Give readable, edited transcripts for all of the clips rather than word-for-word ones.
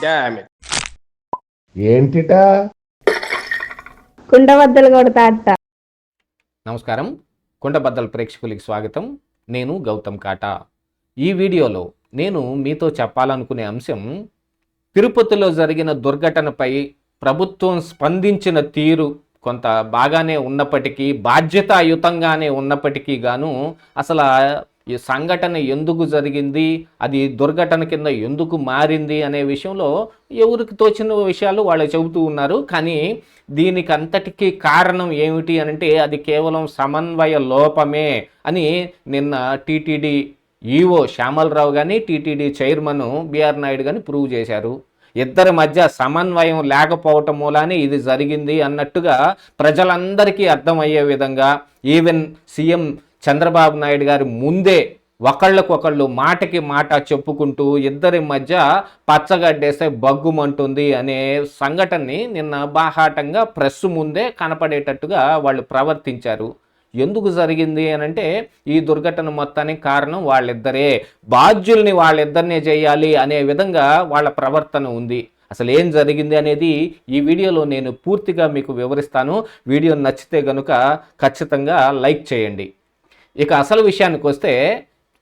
Damn it. ఏంటిటా కుండబద్దలు కొడతా అత్త. నమస్కారం, కుండబద్దల ప్రేక్షకులకి స్వాగతం. నేను గౌతమ్ కాటా. ఈ వీడియోలో నేను మీతో చెప్పాలనుకునే అంశం, తిరుపతిలో జరిగిన దుర్ఘటనపై ప్రభుత్వం స్పందించిన తీరు కొంత బాగానే ఉన్నప్పటికీ, బాధ్యతాయుతంగానే ఉన్నప్పటికీ గాను అసలు ఈ సంఘటన ఎందుకు జరిగింది, అది దుర్ఘటన కింద ఎందుకు మారింది అనే విషయంలో ఎవరికి తోచిన విషయాలు వాళ్ళు చెబుతూ ఉన్నారు. కానీ దీనికి అంతటికీ కారణం ఏమిటి అనంటే అది కేవలం సమన్వయ లోపమే అని నిన్న టీటీడీ ఈఓ శ్యామలరావు కానీ టీటీడీ చైర్మన్ బిఆర్ నాయుడు కానీ ప్రూవ్ చేశారు. ఇద్దరి మధ్య సమన్వయం లేకపోవటం మూలానే ఇది జరిగింది అన్నట్టుగా ప్రజలందరికీ అర్థమయ్యే విధంగా, ఈవెన్ సీఎం చంద్రబాబు నాయుడు గారి ముందే ఒకళ్ళకొకళ్ళు మాటకి మాట చెప్పుకుంటూ ఇద్దరి మధ్య పచ్చగడ్డేస్తే బగ్గుమంటుంది అనే సంఘటనని నిన్న బాహాటంగా ప్రెస్ ముందే కనపడేటట్టుగా వాళ్ళు ప్రవర్తించారు. ఎందుకు జరిగింది అనంటే ఈ దుర్ఘటన మొత్తానికి కారణం వాళ్ళిద్దరే, బాధ్యుల్ని వాళ్ళిద్దరినే చేయాలి అనే విధంగా వాళ్ళ ప్రవర్తన ఉంది. అసలు ఏం జరిగింది అనేది ఈ వీడియోలో నేను పూర్తిగా మీకు వివరిస్తాను. వీడియో నచ్చితే కనుక ఖచ్చితంగా లైక్ చేయండి. ఇక అసలు విషయానికి వస్తే,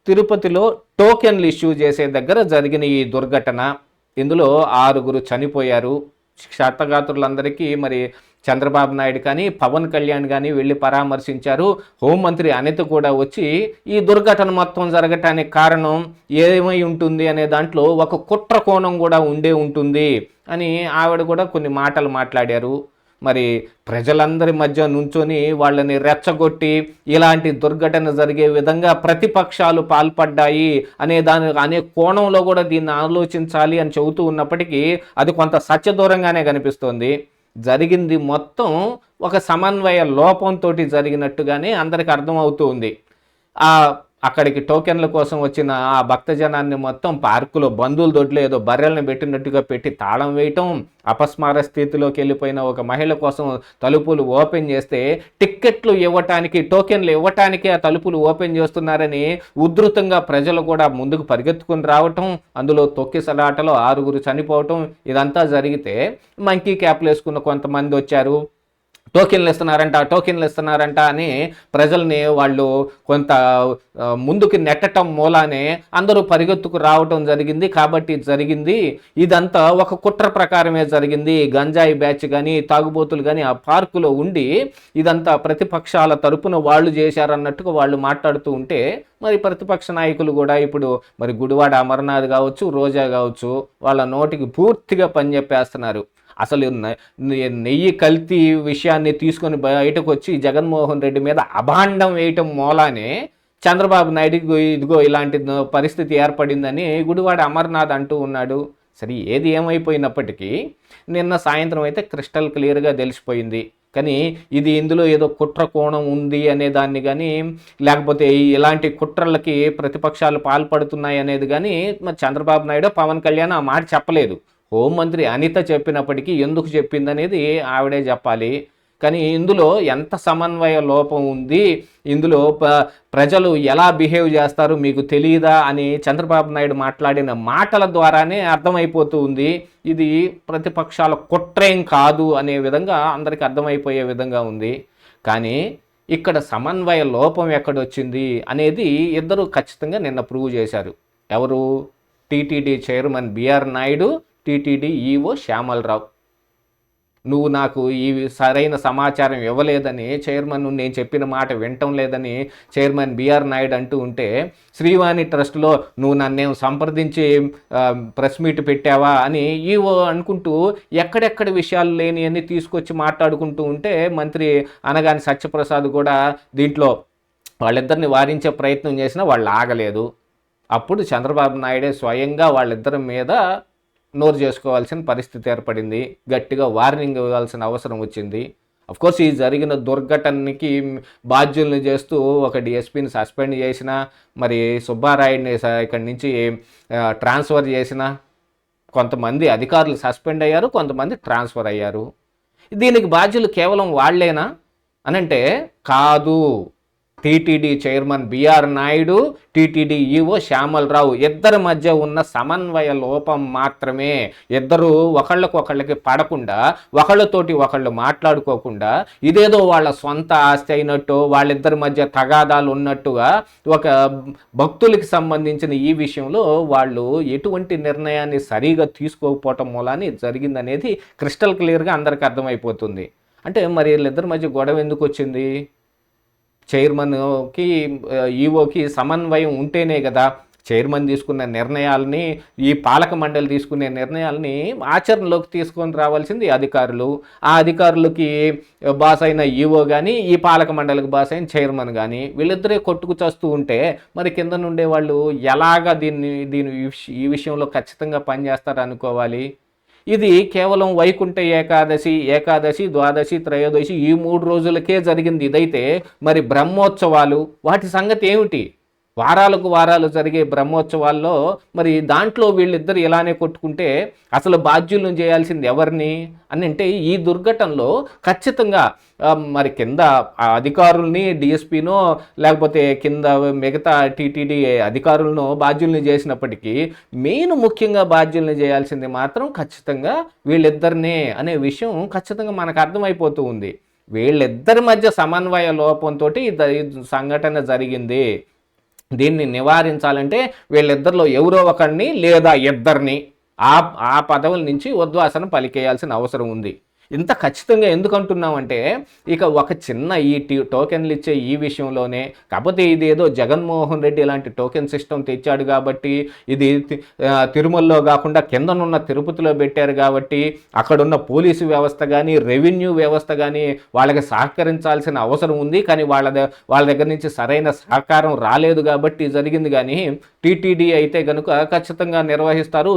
తిరుపతిలో టోకెన్లు ఇష్యూ చేసే దగ్గర జరిగిన ఈ దుర్ఘటన, ఇందులో 6 చనిపోయారు. క్షతగాత్రులందరికీ మరి చంద్రబాబు నాయుడు కానీ పవన్ కళ్యాణ్ కానీ వెళ్ళి పరామర్శించారు. హోంమంత్రి అనిత కూడా వచ్చి ఈ దుర్ఘటన మొత్తం జరగటానికి కారణం ఏమై ఉంటుంది అనే దాంట్లో ఒక కుట్ర కోణం కూడా ఉండే ఉంటుంది అని ఆవిడ కూడా కొన్ని మాటలు మాట్లాడారు. మరి ప్రజలందరి మధ్య నుంచొని వాళ్ళని రెచ్చగొట్టి ఇలాంటి దుర్ఘటన జరిగే విధంగా ప్రతిపక్షాలు పాల్పడ్డాయి అనే కోణంలో కూడా దీన్ని ఆలోచించాలి అని చెబుతూ ఉన్నప్పటికీ అది కొంత సత్యదూరంగానే కనిపిస్తోంది. జరిగింది మొత్తం ఒక సమన్వయ లోపంతో జరిగినట్టుగానే అందరికి అర్థమవుతూ ఉంది. అక్కడికి టోకెన్ల కోసం వచ్చిన ఆ భక్తజనాన్ని మొత్తం పార్కులో బంధువుల దొడ్లో ఏదో బర్రెలను పెట్టినట్టుగా పెట్టి తాళం వేయటం, అపస్మార స్థితిలోకి వెళ్ళిపోయిన ఒక మహిళ కోసం తలుపులు ఓపెన్ చేస్తే టిక్కెట్లు ఇవ్వటానికి, టోకెన్లు ఇవ్వటానికి ఆ తలుపులు ఓపెన్ చేస్తున్నారని ఉధృతంగా ప్రజలు కూడా ముందుకు పరిగెత్తుకుని రావటం, అందులో తొక్కిసలాటలో 6 చనిపోవటం, ఇదంతా జరిగితే మంకీ క్యాప్లు వేసుకున్న కొంతమంది వచ్చారు. టోకెన్లు ఇస్తున్నారంట అని ప్రజల్ని వాళ్ళు కొంత ముందుకు నెట్టడం మూలానే అందరూ పరిగెత్తుకు రావటం జరిగింది. కాబట్టి జరిగింది ఇదంతా ఒక కుట్ర ప్రకారమే జరిగింది. గంజాయి బ్యాచ్ కానీ తాగుబోతులు కానీ ఆ పార్కులో ఉండి ఇదంతా ప్రతిపక్షాల తరపున వాళ్ళు చేశారన్నట్టుగా వాళ్ళు మాట్లాడుతూ ఉంటే, మరి ప్రతిపక్ష నాయకులు కూడా ఇప్పుడు మరి గుడివాడ అమర్నాథ్ కావచ్చు, రోజా కావచ్చు, వాళ్ళ నోటికి పూర్తిగా పని చెప్పేస్తున్నారు. అసలు నెయ్యి కల్తీ విషయాన్ని తీసుకొని బయటకు వచ్చి జగన్మోహన్ రెడ్డి మీద అభాండం వేయటం మూలానే చంద్రబాబు నాయుడు ఇదిగో ఇలాంటి పరిస్థితి ఏర్పడిందని గుడివాడ అమర్నాథ్ అంటూ ఉన్నాడు. సరే, ఏది ఏమైపోయినప్పటికీ నిన్న సాయంత్రం అయితే క్రిస్టల్ క్లియర్గా తెలిసిపోయింది. కానీ ఇది ఇందులో ఏదో కుట్ర కోణం ఉంది అనే దాన్ని కానీ, లేకపోతే ఇలాంటి కుట్రలకి ప్రతిపక్షాలు పాల్పడుతున్నాయి అనేది కానీ మరి చంద్రబాబు నాయుడు పవన్ కళ్యాణ్ ఆ మాట చెప్పలేదు. హోంమంత్రి అనిత చెప్పినప్పటికీ ఎందుకు చెప్పిందనేది ఆవిడే చెప్పాలి. కానీ ఇందులో ఎంత సమన్వయ లోపం ఉంది, ఇందులో ప్రజలు ఎలా బిహేవ్ చేస్తారు మీకు తెలియదా అని చంద్రబాబు నాయుడు మాట్లాడిన మాటల ద్వారానే అర్థమైపోతూ ఉంది. ఇది ప్రతిపక్షాల కుట్రేం కాదు అనే విధంగా అందరికీ అర్థమైపోయే విధంగా ఉంది. కానీ ఇక్కడ సమన్వయ లోపం ఎక్కడొచ్చింది అనేది ఇద్దరు ఖచ్చితంగా నిన్న ప్రూవ్ చేశారు. ఎవరు? TTD chairman BR Naidu, TTD EO Shyamala Rao. నువ్వు నాకు ఈ సరైన సమాచారం ఇవ్వలేదని చైర్మన్, నేను చెప్పిన మాట వినటం లేదని చైర్మన్ బిఆర్ నాయుడు అంటూ ఉంటే, శ్రీవాణి ట్రస్ట్లో నువ్వు నన్నేం సంప్రదించి ప్రెస్ మీట్ పెట్టావా అని ఈఓ అనుకుంటూ ఎక్కడెక్కడ విషయాలు లేని అని తీసుకొచ్చి మాట్లాడుకుంటూ ఉంటే, మంత్రి అనగాని సత్యప్రసాద్ కూడా దీంట్లో వాళ్ళిద్దరిని వారించే ప్రయత్నం చేసినా వాళ్ళు ఆగలేదు. అప్పుడు చంద్రబాబు నాయుడే స్వయంగా వాళ్ళిద్దరి మీద నోరు చేసుకోవాల్సిన పరిస్థితి ఏర్పడింది. గట్టిగా వార్నింగ్ ఇవ్వాల్సిన అవసరం వచ్చింది. అఫ్కోర్స్ ఈ జరిగిన దుర్ఘటనకి బాధ్యుల్ని చేస్తూ ఒక డిఎస్పీని సస్పెండ్ చేసిన, మరి సుబ్బారాయుడిని ఇక్కడి నుంచి ట్రాన్స్ఫర్ చేసిన, కొంతమంది అధికారులు సస్పెండ్ అయ్యారు, కొంతమంది ట్రాన్స్ఫర్ అయ్యారు. దీనికి బాధ్యులు కేవలం వాళ్లేనా అనంటే కాదు. TTD chairman BR Naidu, TTD EO Shyamala Rao ఇద్దరి మధ్య ఉన్న సమన్వయ లోపం మాత్రమే. ఇద్దరు ఒకళ్ళకి పడకుండా, ఒకళ్ళతోటి ఒకళ్ళు మాట్లాడుకోకుండా, ఇదేదో వాళ్ళ సొంత ఆస్తి అయినట్టు, వాళ్ళిద్దరి మధ్య తగాదాలు ఉన్నట్టుగా ఒక భక్తులకి సంబంధించిన ఈ విషయంలో వాళ్ళు ఎటువంటి నిర్ణయాన్ని సరిగా తీసుకోకపోవటం మూలాన్ని జరిగిందనేది క్రిస్టల్ క్లియర్గా అందరికీ అర్థమైపోతుంది. అంటే మరి వీళ్ళిద్దరి మధ్య గొడవ ఎందుకు వచ్చింది? చైర్మన్కి ఈవోకి సమన్వయం ఉంటేనే కదా చైర్మన్ తీసుకున్న నిర్ణయాలని, ఈ పాలక మండలి తీసుకునే నిర్ణయాలని ఆచరణలోకి తీసుకొని రావాల్సింది అధికారులు. ఆ అధికారులకి బాస్ అయిన ఈవో కానీ, ఈ పాలక మండలికి బాస్ అయిన చైర్మన్ కానీ వీళ్ళిద్దరే కొట్టుకు చస్తూ ఉంటే మరి కింద నుండే వాళ్ళు ఎలాగా ఈ విషయంలో ఖచ్చితంగా పనిచేస్తారు అనుకోవాలి. ఇది కేవలం వైకుంఠ ఏకాదశి, ద్వాదశి, త్రయోదశి ఈ 3 రోజులకే జరిగింది. ఇదైతే మరి బ్రహ్మోత్సవాలు వాటి సంగతి ఏమిటి? వారాలు జరిగే బ్రహ్మోత్సవాల్లో మరి దాంట్లో వీళ్ళిద్దరు ఇలానే కొట్టుకుంటే అసలు బాధ్యులను చేయాల్సింది ఎవరిని అని అంటే, ఈ దుర్ఘటనలో ఖచ్చితంగా మరి కింద అధికారుల్ని, డిఎస్పీనో లేకపోతే కింద మిగతా టీటీడీ అధికారులను బాధ్యుల్ని చేసినప్పటికీ ముఖ్యంగా బాధ్యుల్ని చేయాల్సింది మాత్రం ఖచ్చితంగా వీళ్ళిద్దరినే అనే విషయం ఖచ్చితంగా మనకు అర్థమైపోతూ ఉంది. వీళ్ళిద్దరి మధ్య సమన్వయ లోపంతో సంఘటన జరిగింది. దీన్ని నివారించాలంటే వీళ్ళిద్దరిలో ఎవరో ఒకరిని లేదా ఇద్దరిని ఆ పదవుల నుంచి ఉద్వాసన పలికేయాల్సిన అవసరం ఉంది. ఇంత ఖచ్చితంగా ఎందుకు అంటున్నామంటే, ఇక ఒక చిన్న ఈ టోకెన్లు ఇచ్చే ఈ విషయంలోనే, కాకపోతే ఇది ఏదో జగన్మోహన్ రెడ్డి ఇలాంటి టోకెన్ సిస్టమ్ తెచ్చాడు కాబట్టి, ఇది తిరుమలలో కాకుండా కిందనున్న తిరుపతిలో పెట్టారు కాబట్టి అక్కడున్న పోలీసు వ్యవస్థ కానీ, రెవెన్యూ వ్యవస్థ కానీ వాళ్ళకి సహకరించాల్సిన అవసరం ఉంది. కానీ వాళ్ళ దగ్గర నుంచి సరైన సహకారం రాలేదు కాబట్టి జరిగింది. కానీ టీటీడీ అయితే కనుక ఖచ్చితంగా నిర్వహిస్తారు.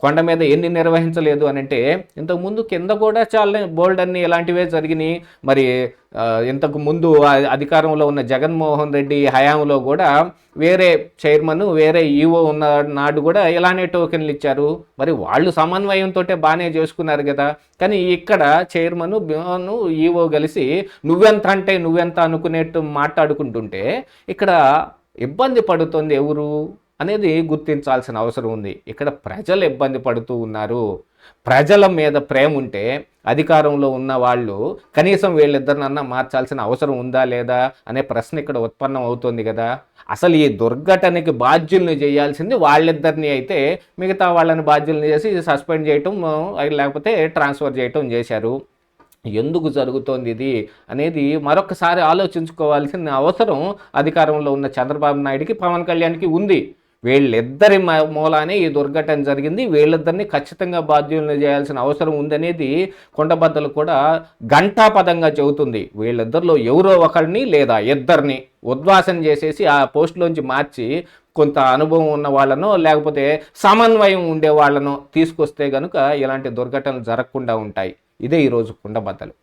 కొండ మీద ఎన్ని నిర్వహించలేదు అని అంటే, ఇంతకుముందు కింద కూడా చాలా బోల్డ్ అన్ని ఇలాంటివే జరిగినాయి. మరి ఇంతకు ముందు అధికారంలో ఉన్న జగన్మోహన్ రెడ్డి హయాంలో కూడా వేరే చైర్మన్, వేరే ఈవో ఉన్న నాడు కూడా ఇలానే టోకెన్లు ఇచ్చారు. మరి వాళ్ళు సమన్వయంతో బాగానే చేసుకున్నారు కదా. కానీ ఇక్కడ చైర్మన్, ఈవో కలిసి నువ్వెంత అనుకునేట్టు మాట్లాడుకుంటుంటే ఇక్కడ ఇబ్బంది పడుతుంది ఎవరు అనేది గుర్తించాల్సిన అవసరం ఉంది. ఇక్కడ ప్రజలు ఇబ్బంది పడుతూ ఉన్నారు. ప్రజల మీద ప్రేమ ఉంటే అధికారంలో ఉన్న వాళ్ళు కనీసం వీళ్ళిద్దరినన్నా మార్చాల్సిన అవసరం ఉందా లేదా అనే ప్రశ్న ఇక్కడ ఉత్పన్నం అవుతుంది కదా. అసలు ఈ దుర్ఘటనకి బాధ్యుల్ని చేయాల్సింది వాళ్ళిద్దరిని అయితే, మిగతా వాళ్ళని బాధ్యుల్ని చేసి సస్పెండ్ చేయటం లేకపోతే ట్రాన్స్ఫర్ చేయటం చేశారు. ఎందుకు జరుగుతోంది ఇది అనేది మరొకసారి ఆలోచించుకోవాల్సిన అవసరం అధికారంలో ఉన్న చంద్రబాబు నాయుడికి, పవన్ కళ్యాణ్కి ఉంది. వీళ్ళిద్దరి మూలానే ఈ దుర్ఘటన జరిగింది. వీళ్ళిద్దరిని ఖచ్చితంగా బాధ్యులను చేయాల్సిన అవసరం ఉందనేది కొండబద్దలు కూడా ఘంటాపదంగా చెబుతుంది. వీళ్ళిద్దరిలో ఎవరో ఒకరిని లేదా ఇద్దరిని ఉద్వాసన చేసేసి ఆ పోస్టులోంచి మార్చి కొంత అనుభవం ఉన్న వాళ్ళనో లేకపోతే సమన్వయం ఉండే వాళ్ళనో తీసుకొస్తే కనుక ఇలాంటి దుర్ఘటనలు జరగకుండా ఉంటాయి. ఇదే ఈరోజు కుండబద్దలు.